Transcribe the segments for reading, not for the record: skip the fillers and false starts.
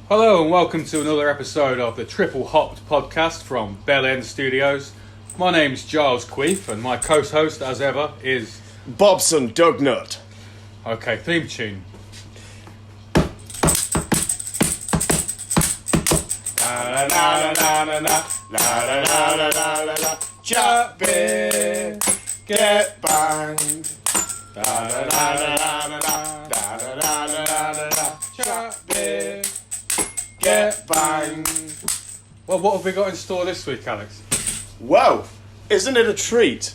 Hello and welcome to another episode of the Triple Hopped podcast from Bell End Studios. My name's Giles Queef and my co-host, as ever, is... Bobson Dugnut. Okay, theme tune. Chat beer, get banged. Chat beer, get banged. Well, what have we got in store this week, Alex? Well, isn't it a treat?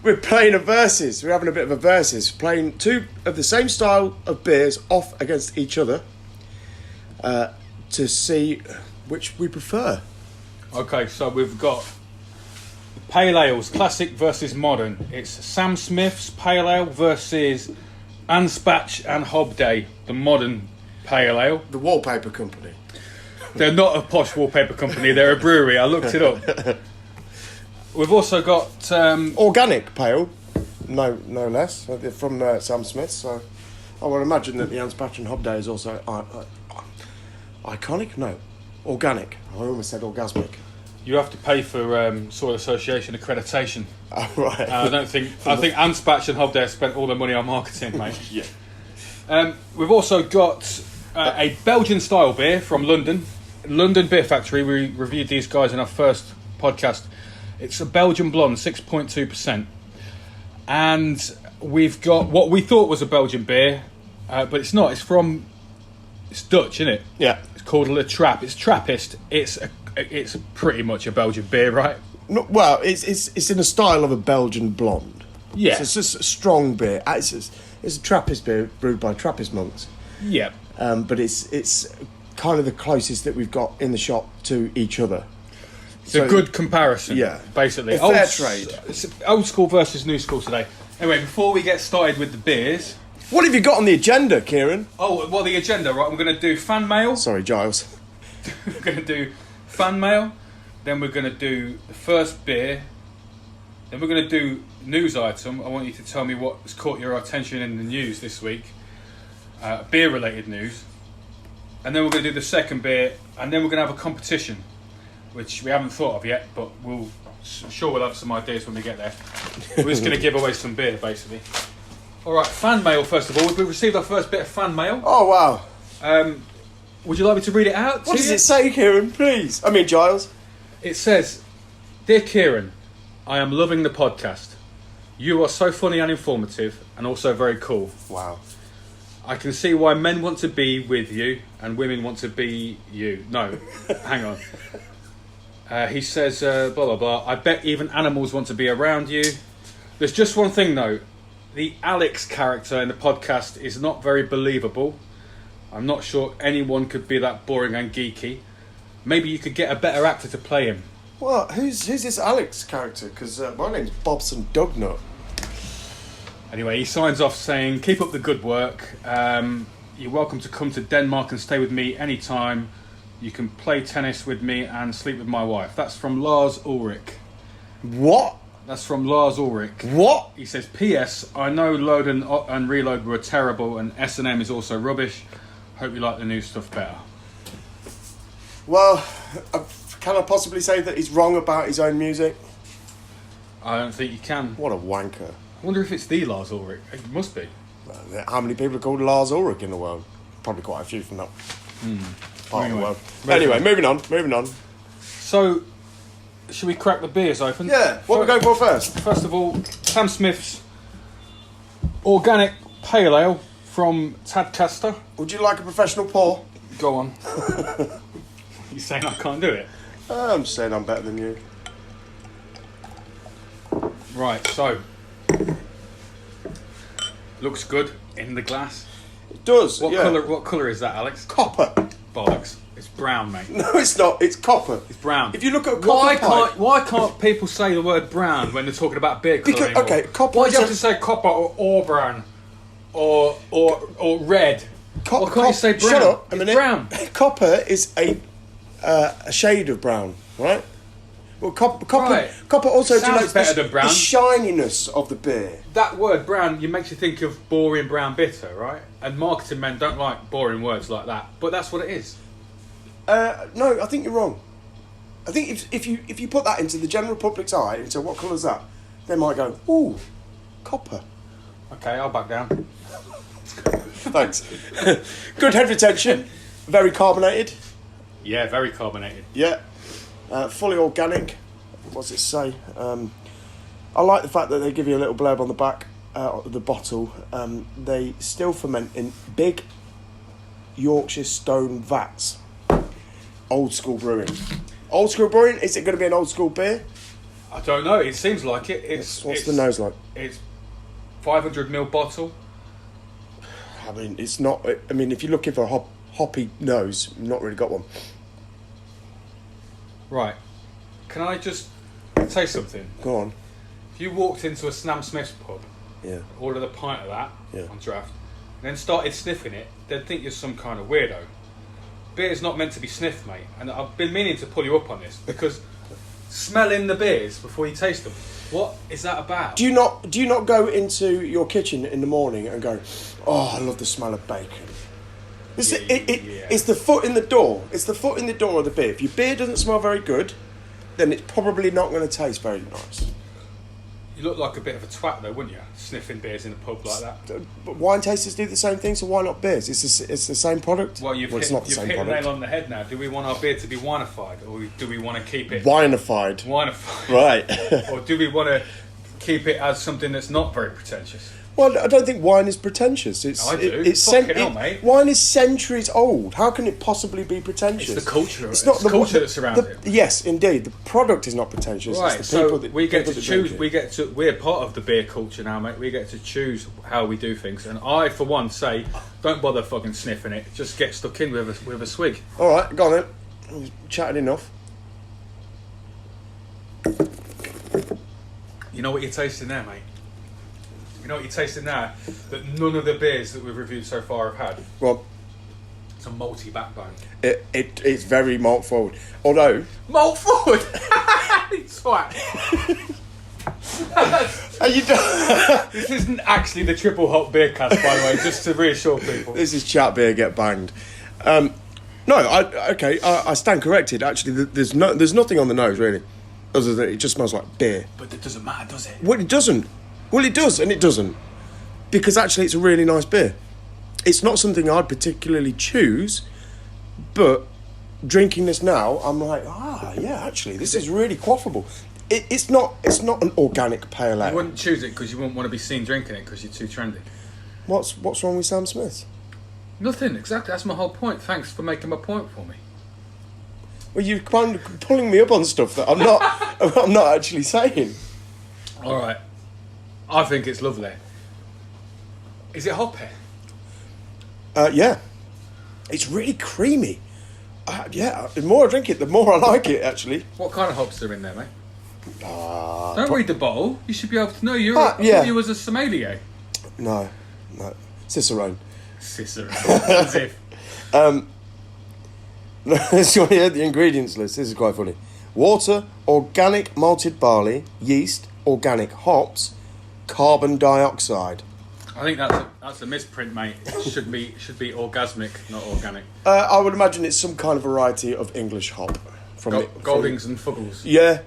We're playing a versus. We're having a bit of a versus. Playing two of the same style of beers off against each other to see which we prefer. Okay, so we've got Pale Ales, classic versus modern. It's Sam Smith's Pale Ale versus Anspach and Hobday, the modern Pale Ale. The wallpaper company. They're not a posh wallpaper company, they're a brewery. I looked it up. We've also got... Organic pale, no less, from Sam Smith. So I would imagine that the Anspach and Hobday is also iconic. No, organic. I almost said orgasmic. You have to pay for Soil Association accreditation. Oh, right. I think Anspach and Hobday spent all their money on marketing, mate. Yeah. We've also got a Belgian-style beer from London Beer Factory. We reviewed these guys in our first podcast. It's a Belgian blonde, 6.2%. And we've got what we thought was a Belgian beer, but it's not. It's Dutch, isn't it? Yeah. It's called Le Trap. It's Trappist. It's pretty much a Belgian beer, right? No, well, it's in the style of a Belgian blonde. Yeah. So it's just a strong beer. It's a Trappist beer brewed by Trappist monks. Yeah. But it's kind of the closest that we've got in the shop to each other. It's a good comparison, yeah. Basically. A fair trade. It's old school versus new school today. Anyway, before we get started with the beers... What have you got on the agenda, Kieran? Oh, well, the agenda, right? I'm going to do fan mail. Sorry, Giles. We're going to do fan mail. Then we're going to do the first beer. Then we're going to do news item. I want you to tell me what has caught your attention in the news this week. Beer-related news. And then we're going to do the second beer. And then we're going to have a competition, which we haven't thought of yet, but we'll have some ideas when we get there. We're just going to give away some beer, basically. All right, fan mail first of all. We've received our first bit of fan mail. Oh, wow. Would you like me to read it out? What does it say, Kieran? Please. I mean, Giles. It says, "Dear Kieran, I am loving the podcast. You are so funny and informative, and also very cool. Wow. I can see why men want to be with you and women want to be you." No, hang on. He says, blah, blah, blah. "I bet even animals want to be around you. There's just one thing, though. The Alex character in the podcast is not very believable. I'm not sure anyone could be that boring and geeky. Maybe you could get a better actor to play him." Well, who's this Alex character? Because my name's Bobson Dugnut. Anyway, he signs off saying, "Keep up the good work. You're welcome to come to Denmark and stay with me anytime. You can play tennis with me and sleep with my wife." That's from Lars Ulrich. What? That's from Lars Ulrich. What? He says, "P.S. I know Load and Reload were terrible and S&M is also rubbish. Hope you like the new stuff better." Well, can I possibly say that he's wrong about his own music? I don't think you can. What a wanker. I wonder if it's the Lars Ulrich. It must be. How many people are called Lars Ulrich in the world? Probably quite a few from that part of the world. Anyway, moving on. So, should we crack the beers open? Yeah, what are we going for first? First of all, Sam Smith's Organic Pale Ale from Tadcaster. Would you like a professional pour? Go on. You saying I can't do it? I'm saying I'm better than you. Right, so looks good in the glass. It does. What yeah. colour? What colour is that, Alex? Copper. Bollocks. It's brown, mate. No, it's not. It's copper. It's brown. If you look at a copper pipe... Why can't people say the word brown when they're talking about beer colour Because, anymore? okay, copper. Why do you have to say copper or brown or red? Why can't you say brown? Shut up a minute. Brown. Copper is a shade of brown, right? Well, Right. copper also Sounds denotes better than brown. the shininess of the beer. That word brown, it makes you think of boring brown bitter, right? And marketing men don't like boring words like that, but that's what it is. No, I think you're wrong. I think if you put that into the general public's eye, into what colour's that, they might go, ooh, copper. Okay, I'll back down. Thanks. Good head retention. Very carbonated. Yeah, very carbonated. Yeah. Fully organic. What's it say? I like the fact that they give you a little blurb on the back of the bottle. They still ferment in big Yorkshire stone vats. Old school brewing. Old school brewing? Is it going to be an old school beer? I don't know. It seems like it. What's the nose like? It's 500ml bottle. I mean, it's not. I mean, if you're looking for a hoppy nose, you've not really got one. Right. Can I just say something? Go on. If you walked into a Snam Smith's pub, Yeah. ordered a pint of that Yeah. on draft, and then started sniffing it, they'd think you're some kind of weirdo. Beer's not meant to be sniffed, mate. And I've been meaning to pull you up on this because smelling the beers before you taste them, what is that about? Do you not go into your kitchen in the morning and go, oh, I love the smell of bacon? It's the foot in the door. It's the foot in the door of the beer. If your beer doesn't smell very good, then it's probably not going to taste very nice. You look like a bit of a twat though, wouldn't you? Sniffing beers in a pub like that. But wine tasters do the same thing, so why not beers? It's the same product. Well, it's not the same hit the product. nail on the head now. Do we want our beer to be winified, or do we want to keep it Winified. winified? Right. Or do we want to keep it as something that's not very pretentious? Well, I don't think wine is pretentious. I do. Fucking hell, mate. Wine is centuries old. How can it possibly be pretentious? It's the culture. It's not the culture that surrounds it. Yes, indeed. The product is not pretentious. Right. It's the people So that, we get people to that choose. drink it. We're part of the beer culture now, mate. We get to choose how we do things. And I, for one, say, don't bother fucking sniffing it. Just get stuck in with a swig. All right, go on then. We've chatted enough. You know what you're tasting there, mate? You know what you're tasting now that none of the beers that we've reviewed so far have had? Well, It's a malty backbone. it's very malt forward. Although Malt forward! Swat! are you This isn't actually the triple hop beer cast, by the way, just to reassure people. This is chat beer get banged. No, I stand corrected. Actually, there's nothing on the nose really, other than it just smells like beer. But it doesn't matter, does it? Well, it doesn't. Well, it does, and it doesn't, because actually, it's a really nice beer. It's not something I'd particularly choose, but drinking this now, I'm like, yeah, actually, this is really quaffable. It's not an organic pale ale. You wouldn't choose it because you wouldn't want to be seen drinking it because you're too trendy. What's wrong with Sam Smith? Nothing, exactly. That's my whole point. Thanks for making my point for me. Well, you're kind of pulling me up on stuff that I'm not. I'm not actually saying. All right. I think it's lovely. Is it hoppy? Yeah, it's really creamy. Yeah, the more I drink it, the more I like it. Actually, What kind of hops are in there, mate? uh, Don't read the bottle. You should be able to know. I thought you was a sommelier. no, Cicerone. Cicero. As if. Let's go here. The ingredients list. This is quite funny. Water, organic malted barley, yeast, organic hops, carbon dioxide. I think that's a misprint, mate. It should be orgasmic, not organic. I would imagine it's some kind of variety of English hop. Goldings and Fuggles. Yeah.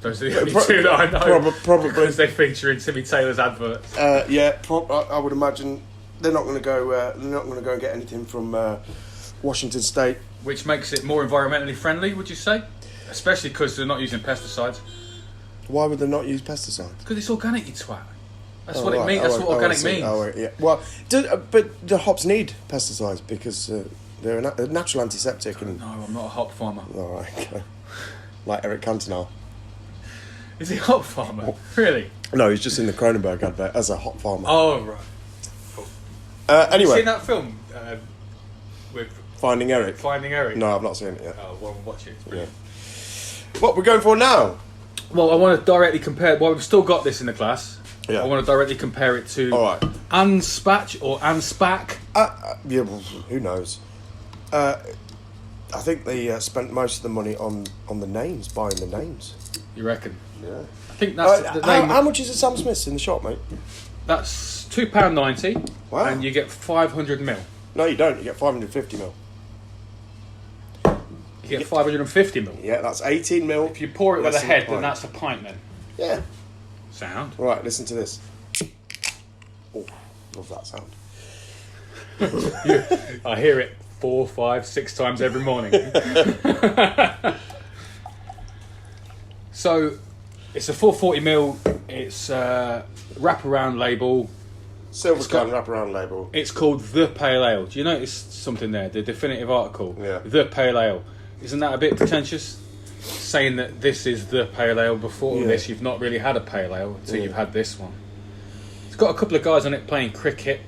Those are the only two that I know. Probably. Because they feature in Timmy Taylor's adverts. I would imagine they're not going to go. They're not going to go and get anything from Washington State. Which makes it more environmentally friendly, would you say? Especially because they're not using pesticides. Why would they not use pesticides? Because it's organic, you twat. That's what it means. That's what organic means. Yeah. Well, but the hops need pesticides because they're a natural antiseptic. And No, I'm not a hop farmer. all right, okay. Like Eric Cantona. Is he a hop farmer? Really? No, he's just in the Cronenberg advert as a hop farmer. Oh, right. Have you Anyway, seen that film with Finding Eric. Finding Eric? No, I've not seen it yet. Oh, well, watch it. It's brilliant. What we're going for now? Well, I want to directly compare. Well, we've still got this in the class. Yeah. I want to directly compare it to All right. Anspach or Anspach. Yeah, well, who knows? I think they spent most of the money on the names, buying the names. You reckon? Yeah. I think that's the name. How much is it Sam Smith's in the shop, mate? That's £2.90. Wow. And you get 500 ml. No, you don't. You get 550 mil. You get 550 ml. Yeah, that's 18 ml. If you pour it with less a than head, pint. then that's a pint then. Yeah. Sound. Right, listen to this. Oh, love that sound. I hear it 4, 5, 6 times every morning. So, it's a 440ml. It's wraparound label. Silver can wraparound label. It's called The Pale Ale. Do you notice something there? The definitive article. Yeah. The Pale Ale. Isn't that a bit pretentious? Saying that this is the Pale Ale. Before this, you've not really had a Pale Ale until you've had this one. It's got a couple of guys on it playing cricket.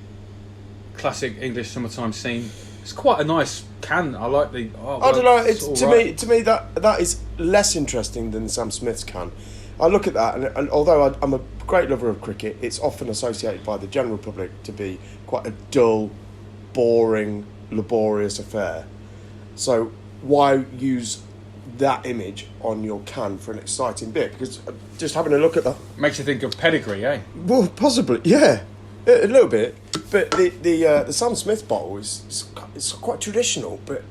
Classic English summertime scene. It's quite a nice can. I like the artwork. I don't know. It's all to right. me that is less interesting than Sam Smith's can. I look at that, and although I'm a great lover of cricket, it's often associated by the general public to be quite a dull, boring, laborious affair. So why use that image on your can for an exciting beer? Because just having a look at that, Makes you think of pedigree, eh? well, possibly, yeah, a little bit. But the Sam Smith bottle is quite traditional, but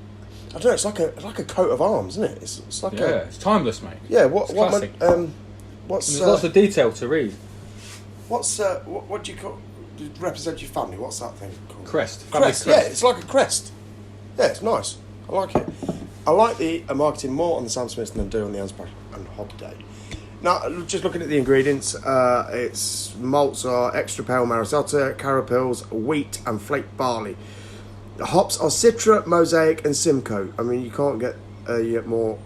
I don't know. It's like a coat of arms, isn't it? It's like It's timeless, mate. What's There's lots of detail to read. what do you call to represent your family? What's that thing called? Crest. Family Crest. crest. Yeah, it's like a crest. Yeah, it's nice. I like it. I like the marketing more on the Sam Smith than I do on the Anspach and Hobday. Now, just looking at the ingredients, its malts are extra pale Marisota, carapils, wheat, and flake barley. The hops are Citra, Mosaic, and Simcoe. I mean, you can't get a more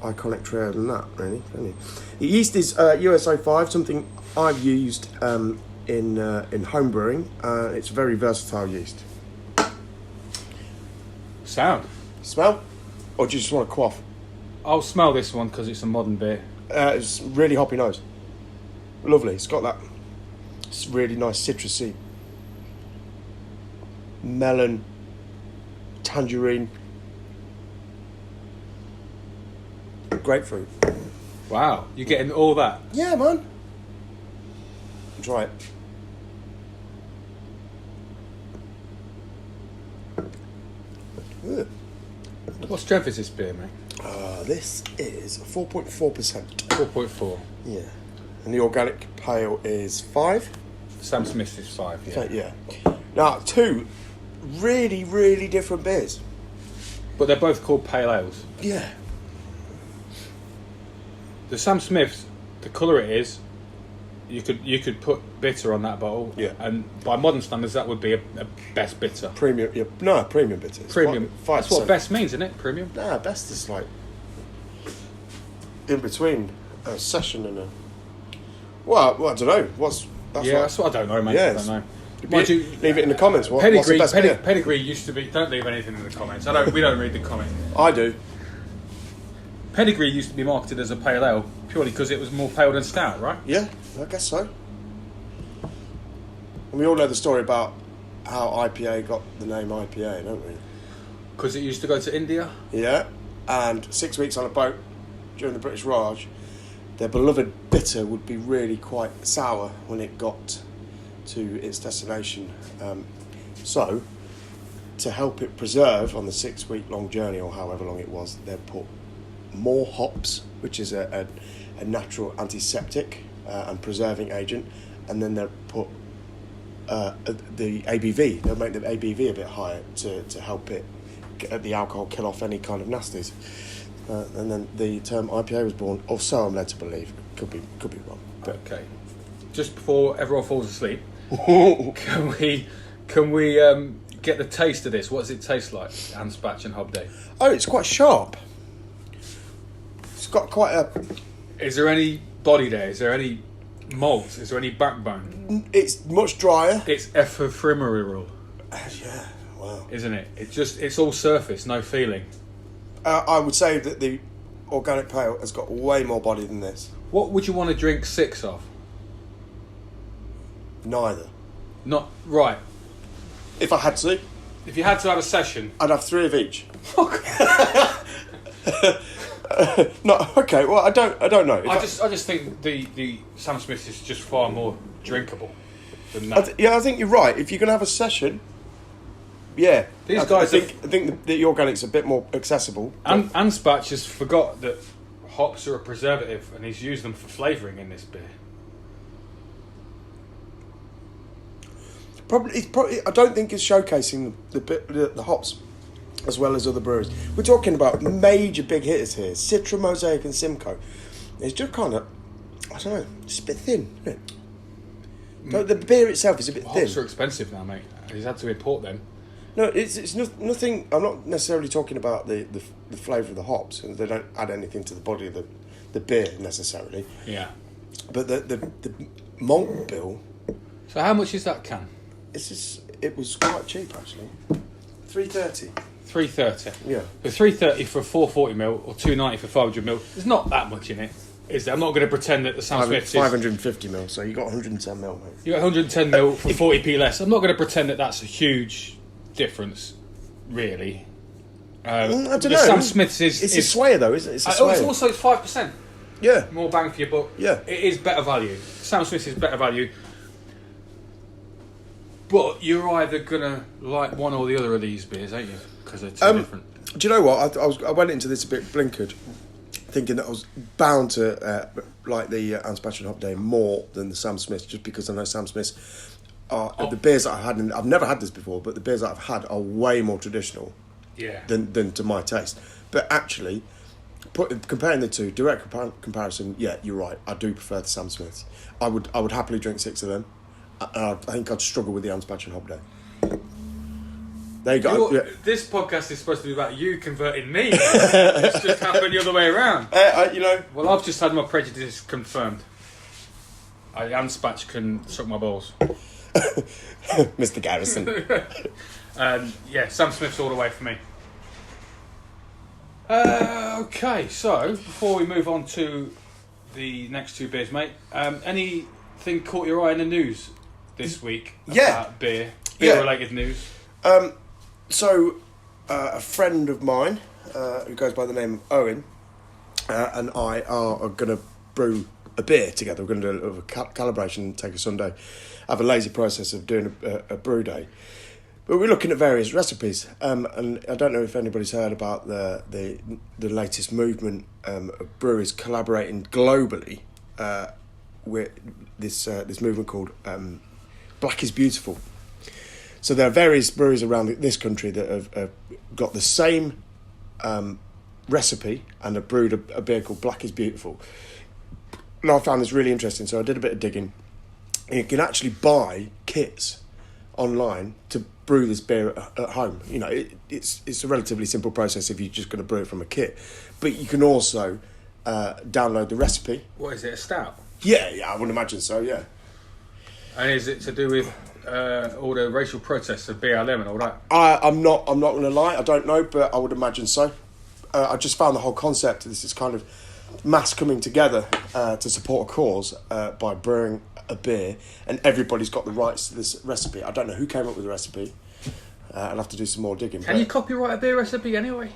iconic trio than that, really, can you? The yeast is USO 5, something I've used in home brewing. It's very versatile yeast. Sound. Smell? Or do you just want to quaff? I'll smell this one because it's a modern beer. It's really hoppy nose. Lovely. It's got that really nice citrusy melon, tangerine, grapefruit. Wow, you're getting all that. Yeah, man. Try it. Ugh. What strength is this beer, mate? This is 4.4%. 4.4. Yeah. And the organic pale is 5. Sam Smith is 5. Yeah. Yeah. Now, 2 really, really different beers. But they're both called pale ales. Yeah. The Sam Smith's, the colour it is, you could put bitter on that bottle. Yeah. And by modern standards, that would be a best bitter. Premium. Yeah. No, premium bitter. It's Premium. 5%. That's what best means, isn't it? Premium. Nah, best is like in between a session and a. Well, I don't know. That's what I don't know, mate. Yeah, I don't know. Leave it in the comments. What's the best beer? Pedigree used to be. Don't leave anything in the comments. We don't read the comments. I do. Pedigree used to be marketed as a pale ale purely because it was more pale than stout, right? Yeah, I guess so. And we all know the story about how IPA got the name IPA, don't we? Because it used to go to India. Yeah, and 6 weeks on a boat during the British Raj, their beloved bitter would be really quite sour when it got to its destination. So, to help it preserve on the 6 week long journey or however long it was, they put more hops, which is a natural antiseptic and preserving agent, and then they'll put the ABV. They'll make the ABV a bit higher to help it get the alcohol kill off any kind of nasties. And then the term IPA was born, or so I'm led to believe. Could be wrong. But Okay. Just before everyone falls asleep, can we get the taste of this? What does it taste like? Anspach and Hobday. oh, it's quite sharp. It's got quite a. Is there any body there? Is there any malt? Is there any backbone? It's much drier. It's ephemeral, Yeah. Wow. isn't it? It's all surface, no feeling. I would say that the organic pale has got way more body than this. What would you want to drink 6 of? Neither. Not right. If I had to, If you had to have a session, I'd have 3 of each. No, okay. Well, I don't know. I just think the Sam Smith is just far more drinkable than that. I think you're right. If you're gonna have a session, Yeah, These I guys think the organic's a bit more accessible. And Anspach has forgot that hops are a preservative, and he's used them for flavouring in this beer. Probably. I don't think it's showcasing the hops as well as other breweries. We're talking about major big hitters here: Citra, Mosaic, and Simcoe. It's just kind of, I don't know, it's a bit thin, isn't it? The beer itself is a bit thin. Hops are expensive now, mate. He's had to import them. No, it's nothing. I'm not necessarily talking about the flavour of the hops, and they don't add anything to the body of the beer necessarily. Yeah. But the malt bill. So how much is that can? It was quite cheap actually. $3.30. $3.30. Yeah. For $3.30 for a 440ml or $2.90 for 500ml, there's not that much in it, is there? I'm not going to pretend that the Sam Smith's 550ml, so you got 110ml, mate. You got 110ml for 40p less. I'm not going to pretend that that's a huge difference, really. I don't know. Sam Smith's It's a swayer though, isn't it? It's a swayer. It's also 5%. Yeah. More bang for your buck. Yeah. It is better value. Sam Smith's is better value. But you're either going to like one or the other of these beers, ain't you? Because they're too different. Do you know what? I went into this a bit blinkered, thinking that I was bound to like the Anspach and Hop Day more than the Sam Smiths, just because I know Sam Smiths are the beers that I've had, and I've never had this before, but the beers that I've had are way more traditional than to my taste. But actually, comparing the two, direct comparison, yeah, you're right. I do prefer the Sam Smiths. I would happily drink 6 of them. I think I'd struggle with the Anspach and Hop Day. There you go. This podcast is supposed to be about you converting me. It's just happened the other way around. Well, I've just had my prejudice confirmed. Anspach can suck my balls. Mr. Garrison. Sam Smith's all the way for me. Okay, so before we move on to the next two beers, mate, anything caught your eye in the news this week about beer-related news? So, a friend of mine who goes by the name of Owen and I are going to brew a beer together. We're going to do a calibration, take a Sunday, have a lazy process of doing a brew day. But we're looking at various recipes, and I don't know if anybody's heard about the latest movement of brewers collaborating globally with this movement called Black is Beautiful. So there are various breweries around this country that have got the same recipe and have brewed a beer called Black is Beautiful. And I found this really interesting, so I did a bit of digging. You can actually buy kits online to brew this beer at home. You know, it's a relatively simple process if you're just going to brew it from a kit. But you can also download the recipe. What is it, a stout? Yeah, I would imagine so, yeah. And is it to do with all the racial protests of BLM and all that? I'm not going to lie, I don't know, but I would imagine so. I just found the whole concept, this is kind of mass coming together to support a cause by brewing a beer, and everybody's got the rights to this recipe. I don't know who came up with the recipe. I'll have to do some more digging. Can you copyright a beer recipe anyway?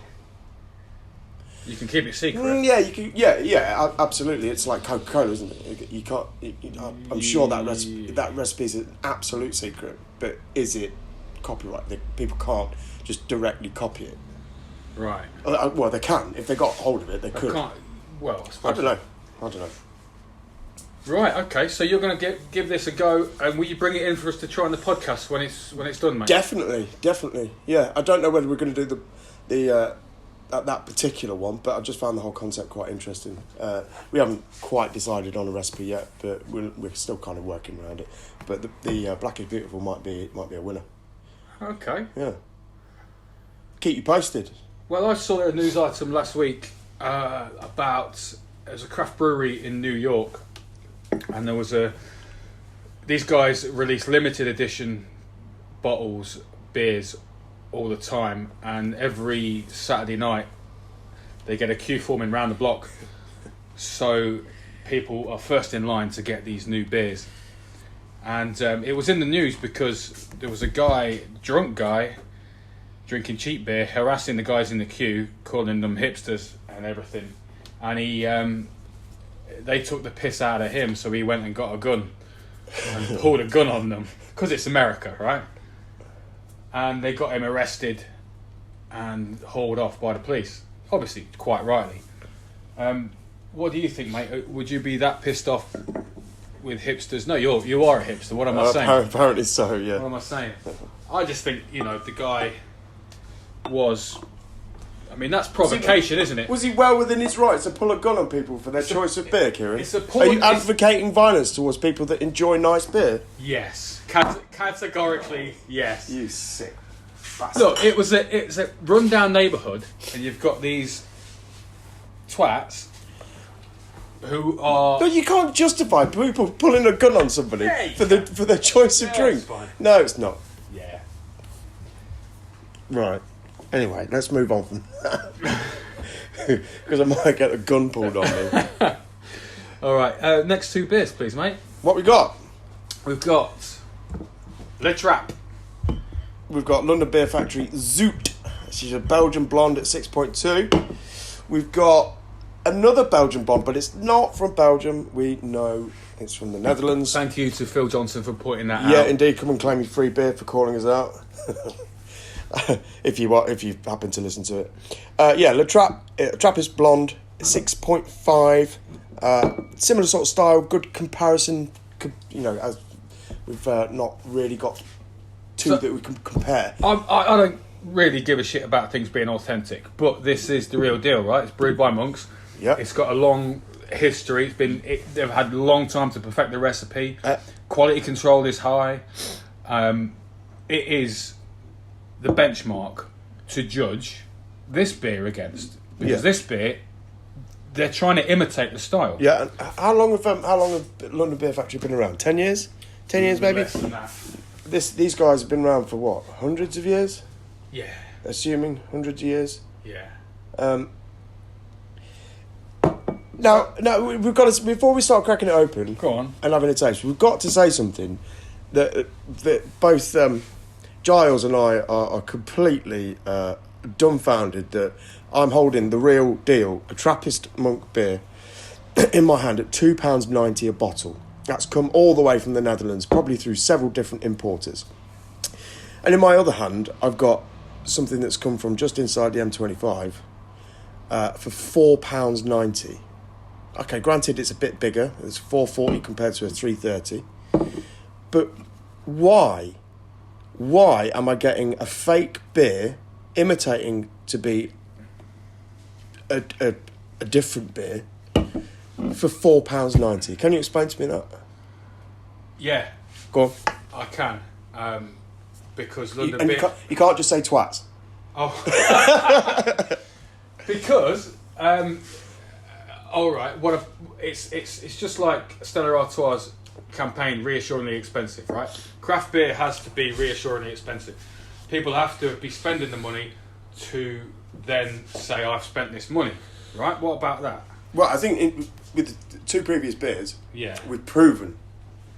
You can keep it secret. Yeah, you can. Yeah, absolutely. It's like Coca-Cola, isn't it? You can't. I'm sure that recipe is an absolute secret, but is it copyright? People can't just directly copy it. Right. Well, they can if they got hold of it. They could. Well, I don't know. Right. Okay. So you're going to give this a go, and will you bring it in for us to try on the podcast when it's done, mate? Definitely. Yeah. I don't know whether we're going to do that particular one, but I just found the whole concept quite interesting. We haven't quite decided on a recipe yet, but we're still kind of working around it. But the Black is Beautiful might be a winner. Okay. Yeah. Keep you posted. Well, I saw a news item last week about there's a craft brewery in New York, and there was these guys release limited edition bottles, beers, all the time, and every Saturday night they get a queue forming round the block, so people are first in line to get these new beers. And it was in the news because there was a drunk guy drinking cheap beer, harassing the guys in the queue, calling them hipsters and everything, and they took the piss out of him, so he went and got a gun and pulled a gun on them because it's America, right? and they got him arrested and hauled off by the police. Obviously, quite rightly. What do you think, mate? Would you be that pissed off with hipsters? No, you are a hipster. What am I saying? Apparently so, yeah. What am I saying? I just think, the guy was... I mean, that's provocation, isn't it? Was he well within his rights to pull a gun on people for their choice of beer, Kieran? Are you advocating violence towards people that enjoy nice beer? Yes. Categorically, yes. You sick bastard. Look, it's a run-down neighbourhood, and you've got these twats who are... No, you can't justify people pulling a gun on somebody for their choice of drink. It's fine. No, it's not. Yeah. Right. Anyway, let's move on from that. Because I might get a gun pulled on me. All right, next 2 beers, please, mate. What we got? We've got Le Trap. We've got London Beer Factory Zoot. She's a Belgian blonde at 6.2. We've got another Belgian blonde, but it's not from Belgium. We know it's from the Netherlands. Thank you to Phil Johnson for pointing that out. Yeah, indeed. Come and claim your free beer for calling us out. if you happen to listen to it. Le Trap. Trappist blonde, 6.5. Similar sort of style, good comparison. As we've not really got two that we can compare. I don't really give a shit about things being authentic, but this is the real deal, right? It's brewed by monks. Yeah. It's got a long history. They've had a long time to perfect the recipe. Quality control is high. It is the benchmark to judge this beer against, because this beer, they're trying to imitate the style. Yeah. And how long have London Beer Factory been around? 10 years? 10 years maybe? Less than that. These guys have been around for what? Hundreds of years? Yeah. Assuming hundreds of years. Yeah. Now we've got to, before we start cracking it open. Go on. And having a taste, we've got to say something that both Giles and I are completely dumbfounded that I'm holding the real deal, a Trappist monk beer, in my hand at £2.90 a bottle. That's come all the way from the Netherlands, probably through several different importers. And in my other hand, I've got something that's come from just inside the M25 for £4.90. Okay, granted it's a bit bigger. It's £4.40 compared to a £3.30. But why am I getting a fake beer imitating to be a different beer for £4.90? Can you explain to me that? Yeah. Go on. I can. Because London And Beer... you can't just say twats. Oh. Because... all right. It's just like Stella Artois' campaign, reassuringly expensive, right? Craft beer has to be reassuringly expensive. People have to be spending the money to then say, I've spent this money, right? What about that? Well, I think with the 2 previous beers, Yeah. we've proven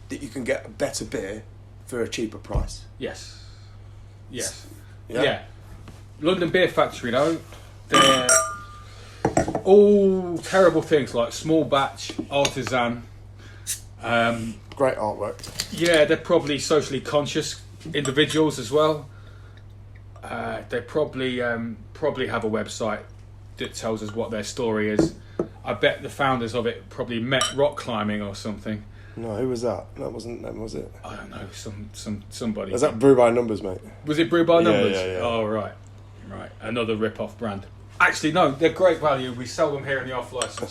that you can get a better beer for a cheaper price. Yes. Yeah. Yeah. London Beer Factory, though, they're all terrible things like small batch, artisan. Great artwork. Yeah, they're probably socially conscious individuals as well. They probably have a website that tells us what their story is. I bet the founders of it probably met rock climbing or something. No, who was that? That wasn't them, was it? I don't know, somebody. Was that Brew by Numbers, mate? Was it Brew by Numbers? Yeah. Oh, right. Another rip-off brand. Actually, no, they're great value. We sell them here in the off-licence.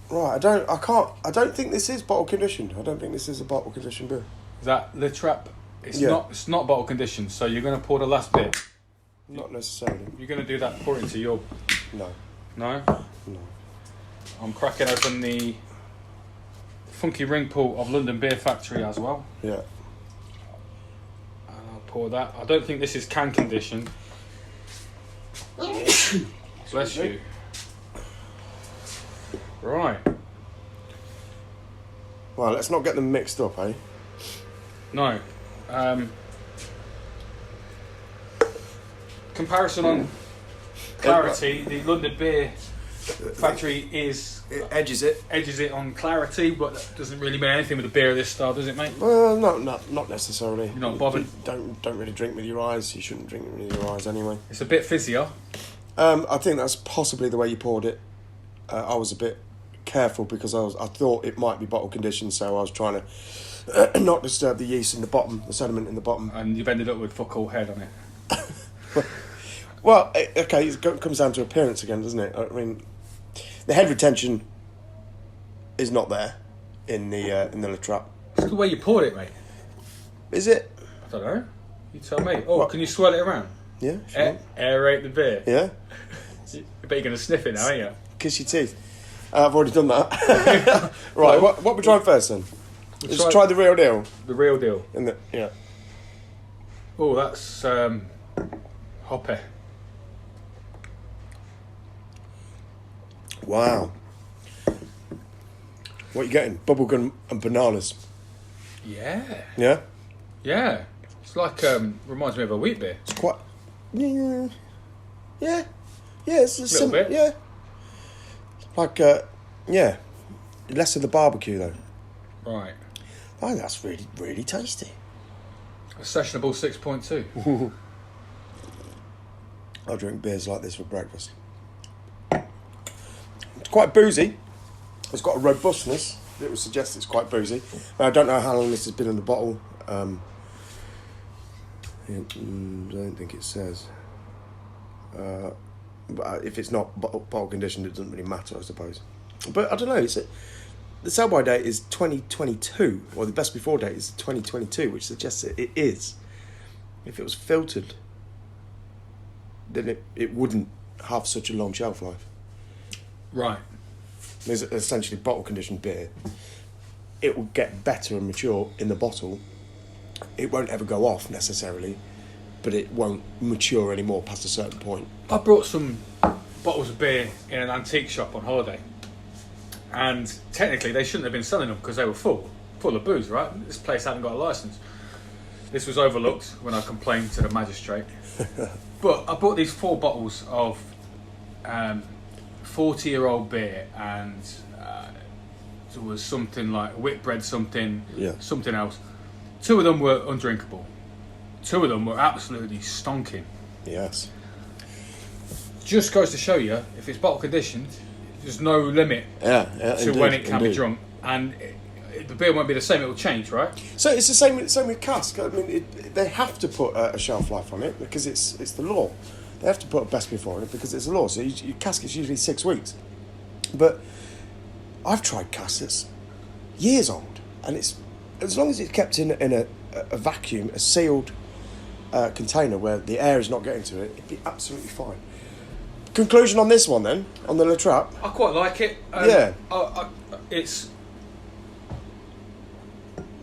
Right, I don't think this is bottle conditioned. I don't think this is a bottle conditioned beer. That Le Trap, it's not bottle conditioned, so you're going to pour the last bit. Not necessarily. You're going to do that, pour it into your... No. No? No. I'm cracking open the funky ring pull of London Beer Factory as well. Yeah. And I'll pour that. I don't think this is can conditioned. Bless you. Right. Well, let's not get them mixed up, eh? No. Comparison on clarity, the London Beer Factory is It edges it. Edges it on clarity, but that doesn't really mean anything with a beer of this style, does it, mate? Not necessarily. You're not bothered? Don't really drink with your eyes. You shouldn't drink with your eyes anyway. It's a bit fizzier. I think that's possibly the way you poured it. I was a bit careful because I thought it might be bottle conditioned, so I was trying to not disturb the yeast in the bottom, the sediment in the bottom. And you've ended up with fuck all head on it. Well, okay, it comes down to appearance again, doesn't it? I mean, the head retention is not there in the La Trappe. It's the way you poured it, mate. Is it? I don't know. You tell me. Oh, What? can you swirl it around? Yeah. Sure. Aerate the beer. Yeah. I bet you're going to sniff it now, ain't you? Kiss your teeth. I've already done that. Right. Well, what we trying first then? We'll Let's try the real deal. The real deal. Yeah. Oh, that's hoppy. Wow. What are you getting? Bubblegum and bananas. Yeah. Yeah. Yeah. It's like reminds me of a wheat beer. It's quite. Yeah. Yeah. Yeah. It's a Little bit. Yeah. Like yeah. Less of the barbecue though. Right. Oh, that's really really tasty. A sessionable 6.2. I drink beers like this for breakfast. It's quite boozy. It's got a robustness that would suggest it's quite boozy. I don't know how long this has been in the bottle. I don't think it says. But if it's not bottle conditioned, it doesn't really matter, I suppose. But I don't know. The sell-by date is 2022, or the best before date is 2022, which suggests that it is. If it was filtered, then it wouldn't have such a long shelf life. Right. There's essentially bottle conditioned beer. It will get better and mature in the bottle. It won't ever go off necessarily, but it won't mature anymore past a certain point. I brought some bottles of beer in an antique shop on holiday, and technically they shouldn't have been selling them because they were full of booze, right? This place hadn't got a license. This was overlooked when I complained to the magistrate. But I bought these 4 bottles of 40-year-old beer, and there was something like Whitbread, something else. 2 of them were undrinkable. 2 of them were absolutely stonking. Yes. Just goes to show you, if it's bottle conditioned, there's no limit to indeed, when it can be indeed. drunk, and the beer won't be the same. It will change, right? So it's the same with cask. I mean, they have to put a shelf life on it because it's the law. They have to put a best before on it because it's the law. So your cask is usually 6 weeks. But I've tried cask that's years old, and it's as long as it's kept in a vacuum, a sealed container where the air is not getting to it, it'd be absolutely fine. Conclusion on this one then, on the La Trappe. I quite like it. Yeah. It's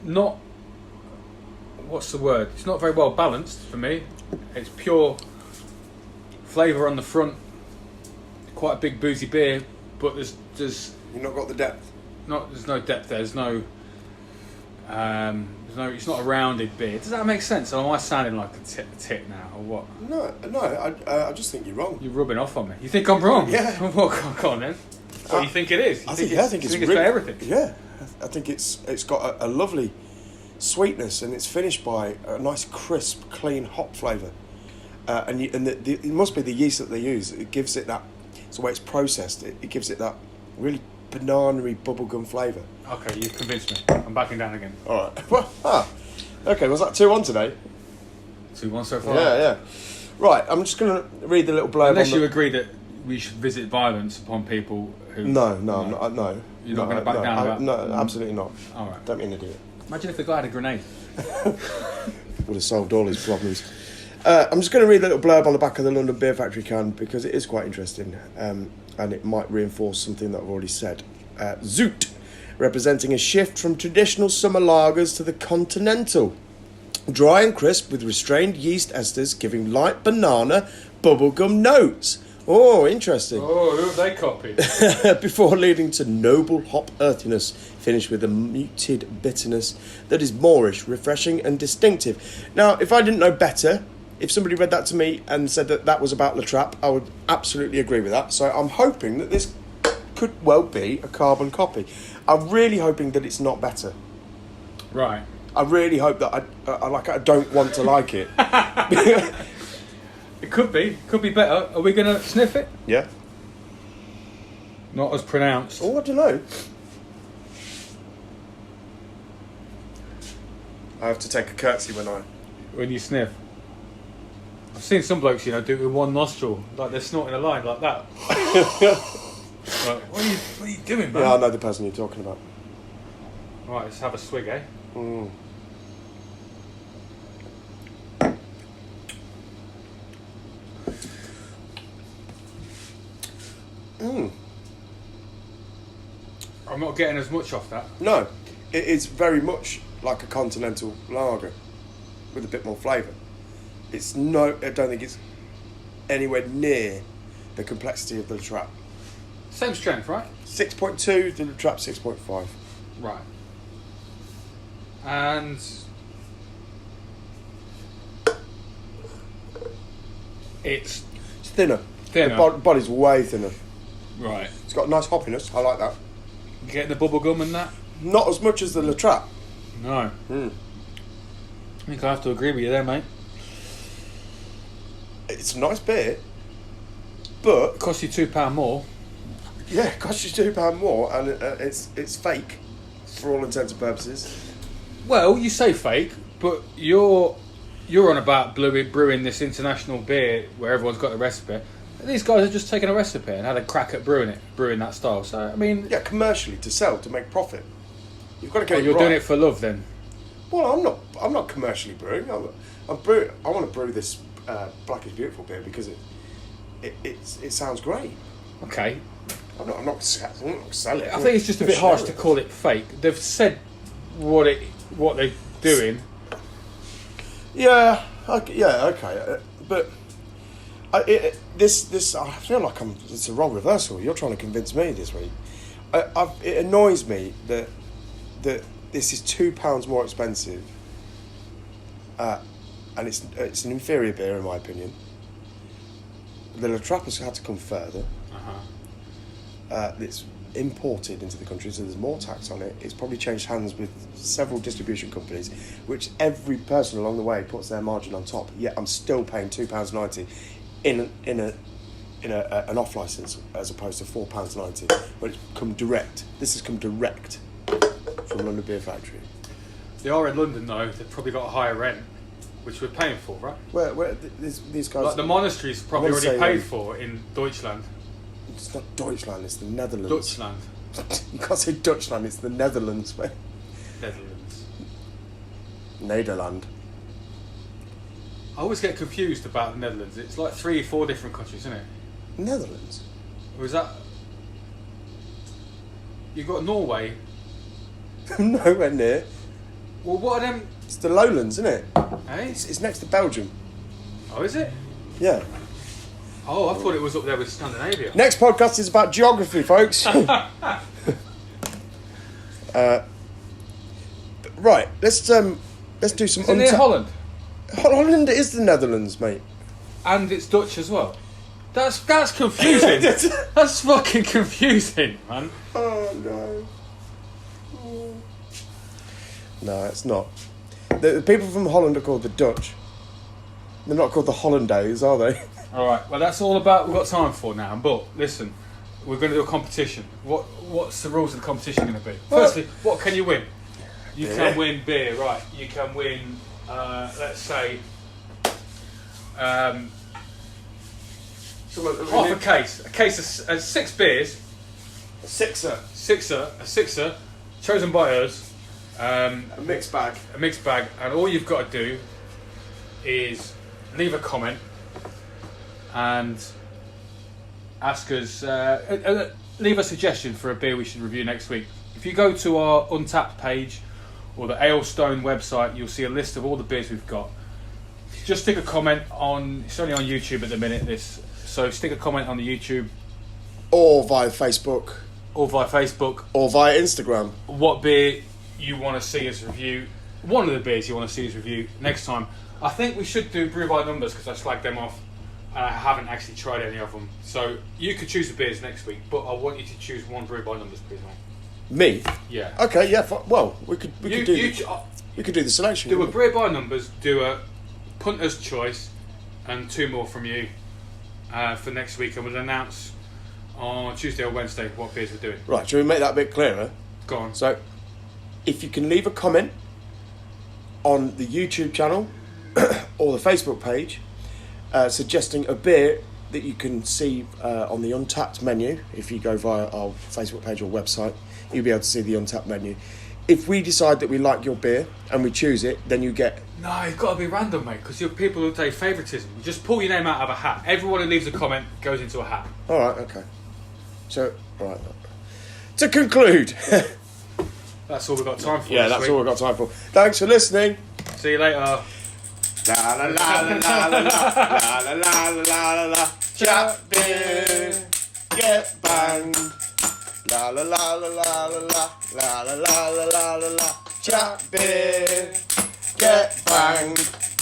not. What's the word? It's not very well balanced for me. It's pure flavour on the front. Quite a big boozy beer, but there's You've not got the depth. there's no depth there. There's no. It's not a rounded beer. Does that make sense? Or am I sounding like a tit now, or what? No. I just think you're wrong. You're rubbing off on me. You think I'm wrong? Yeah. Well, go on then. What do you think it is? I think it's it's really, got everything. Yeah, I think it's got a lovely sweetness, and it's finished by a nice crisp, clean hop flavour. It must be the yeast that they use. It gives it that. It's the way it's processed. It gives it that really banana-y bubblegum flavour. Okay, you've convinced me. I'm backing down again. All right. Well, okay. Was that 2-1 today? 2-1 so far. Yeah. Right. I'm just going to read the little blurb. Unless you agree that we should visit violence upon people who. No. I'm not. No. You're not going to back down about. No, absolutely not. All right. Don't mean to do it. Imagine if the guy had a grenade. Would have solved all his problems. I'm just going to read a little blurb on the back of the London Beer Factory can because it is quite interesting, and it might reinforce something that I've already said. Zoot, representing a shift from traditional summer lagers to the continental. Dry and crisp with restrained yeast esters giving light banana bubblegum notes. Oh, interesting. Oh, who have they copied? Before leading to noble hop earthiness, finished with a muted bitterness that is Moorish, refreshing and distinctive. Now, if I didn't know better, if somebody read that to me and said that was about La Trappe, I would absolutely agree with that. So I'm hoping that this could well be a carbon copy. I'm really hoping that it's not better. Right. I really hope that I don't want to like it. It could be better. Are we going to sniff it? Yeah. Not as pronounced. Oh, I don't know. I have to take a curtsy When you sniff. I've seen some blokes, do it with one nostril, like they're snorting a line like that. Like, what are you doing, man? Yeah, I know the person you're talking about. Right, let's have a swig, eh? Mm. Mm. I'm not getting as much off that. No, it is very much like a continental lager with a bit more flavour. I don't think it's anywhere near the complexity of the trap. Same strength, right? 6.2, the trap 6.5. Right. And it's thinner. Thinner. The body's way thinner. Right. It's got a nice hoppiness. I like that. Getting the bubble gum and that? Not as much as the La Trappe. No. Mm. I think I have to agree with you there, mate. It's a nice beer, but It costs you £2 more. yeah, it costs you £2 more, and it's fake for all intents and purposes. Well, you say fake, but you're on about brewing this international beer where everyone's got a recipe. And these guys are just taking a recipe and had a crack at brewing that style. So I mean, Yeah, commercially to sell, to make profit. You've got to get it you're right. doing it for love then. Well, I'm not commercially brewing. I'm brewing. I want to brew this Black is Beautiful beer because it sounds great. Okay. I'm not going to sell it. I think it's just a bit harsh to call it fake. They've said what they're doing. Yeah, okay, but this I feel like it's a role reversal. You're trying to convince me this week. It annoys me that this is £2 more expensive, and it's an inferior beer in my opinion. The La Trappe has had to come further. It's imported into the country, so there's more tax on it. It's probably changed hands with several distribution companies, which every person along the way puts their margin on top. Yet I'm still paying £2.90 in an off license as opposed to £4.90. But it's come direct. This has come direct from London Beer Factory. They are in London though. They've probably got a higher rent, which we're paying for, right? Where these guys? Like the monastery's probably I wanna already say, paid for in Deutschland. It's not Deutschland. It's the Netherlands. Deutschland. You can't say Deutschland. It's the Netherlands, mate. Netherlands. Nederland. I always get confused about the Netherlands. It's like 3 or 4 different countries, isn't it? Netherlands. Or is that... You've got Norway. Nowhere near. Well, what are them... It's the lowlands, isn't it? Eh? It's next to Belgium. Oh, is it? Yeah. Oh, I thought it was up there with Scandinavia. Next podcast is about geography, folks. Right, let's do some. Is it near Holland? Holland is the Netherlands, mate. And it's Dutch as well. That's confusing. That's fucking confusing, man. Oh no. No, it's not. The people from Holland are called the Dutch. They're not called the Hollandaise, are they? All right. Well, that's all about we've got time for now. But listen, we're going to do a competition. What's the rules of the competition going to be? Firstly, what can you win? You can win beer, right? You can win, let's say, half a case of 6 beers. A sixer, a sixer, chosen by us. a mixed bag. A mixed bag, and all you've got to do is leave a comment and ask us, leave a suggestion for a beer we should review next week. If you go to our Untapped page or the Ailstone website, you'll see a list of all the beers we've got. Just stick a comment on, it's only on YouTube at the minute, so stick a comment on the YouTube. Or via Facebook. Or via Facebook. Or via Instagram. What beer you want to see us review, one of the beers you want to see us review next time. I think we should do brew by numbers because I slagged them off. and I haven't actually tried any of them. So you could choose the beers next week, but I want you to choose one brew by numbers, please, mate. Me? Yeah. Okay, yeah. Well, we could do the selection. Do a brew by numbers. Do a punter's choice, and 2 more from you for next week, and we'll announce on Tuesday or Wednesday what beers we're doing. Right. Shall we make that a bit clearer? Go on. So, if you can leave a comment on the YouTube channel or the Facebook page, suggesting a beer that you can see on the Untapped menu. If you go via our Facebook page or website, you'll be able to see the Untapped menu. If we decide that we like your beer and we choose it, then you get... No, it's got to be random, mate, because your people will take favouritism. You just pull your name out of a hat. Everyone who leaves a comment goes into a hat. All right, okay. So, right. To conclude... That's all we've got time for. Yeah, that's all we've got time for. Thanks for listening. See you later. La la la la la la la la la la la la. Chat beer, get banged. La la la la la la la la la la la la la. Chat beer, get banged.